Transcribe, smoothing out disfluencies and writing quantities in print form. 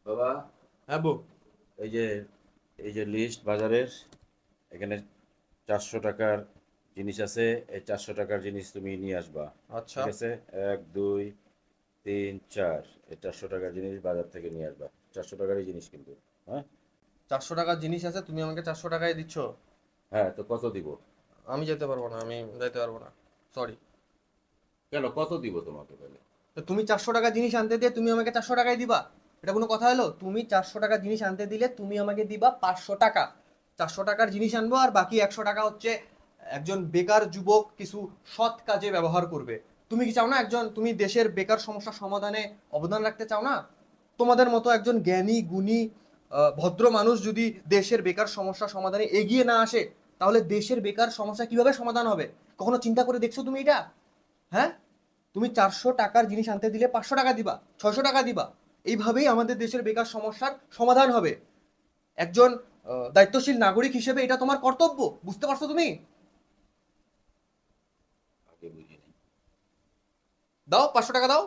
বাবা, হ্যাঁ বউ। এই যে এই যে লিস্ট বাজারের, এখানে 400 টাকার জিনিস আছে। এই 400 টাকার জিনিস তুমি নিয়ে আসবা। আচ্ছা। ঠিক আছে? 1 2 3 4, এই 400 টাকার জিনিস বাজার থেকে নিয়ে আসবা। 400 টাকারই জিনিস কিন্তু। হ্যাঁ। 400 টাকার জিনিস আছে, তুমি আমাকে 400 টাকায় দিচ্ছ? হ্যাঁ, তো কত দিব? আমি যেতে পারবো না, আমি যেতে পারবো না, সরি। কেন, কত দিব তোমাকে তাহলে? তো তুমি 400 টাকা জিনিস আনতে দিয়ে তুমি আমাকে 400 টাকায় দিবা? এটা কোনো কথা হলো? তুমি 400 টাকা জিনিস আনতে দিলে তুমি আমাকে দিবা 500 টাকা। 400 টাকার জিনিস আনবো আর বাকি 100 টাকা হচ্ছে একজন বেকার যুবক কিছু সৎ কাজে ব্যবহার করবে। তুমি কি চাও না একজন, তুমি দেশের বেকার সমস্যা সমাধানে অবদান রাখতে চাও না? তোমাদের মতো একজন জ্ঞানী গুণী ভদ্র মানুষ যদি দেশের বেকার সমস্যা সমাধানে এগিয়ে না আসে, তাহলে দেশের বেকার সমস্যা কিভাবে সমাধান হবে? কখনো চিন্তা করে দেখছো তুমি এটা? হ্যাঁ? তুমি 400 টাকার জিনিস আনতে দিলে 500 টাকা দিবা, 600 টাকা দিবা। এইভাবেই আমাদের দেশের বেকার সমস্যার সমাধান হবে। একজন দায়িত্বশীল নাগরিক হিসেবে এটা তোমার কর্তব্য, বুঝতে পারছো তুমি? আগে বুঝিনি। দাও 500 টাকা দাও।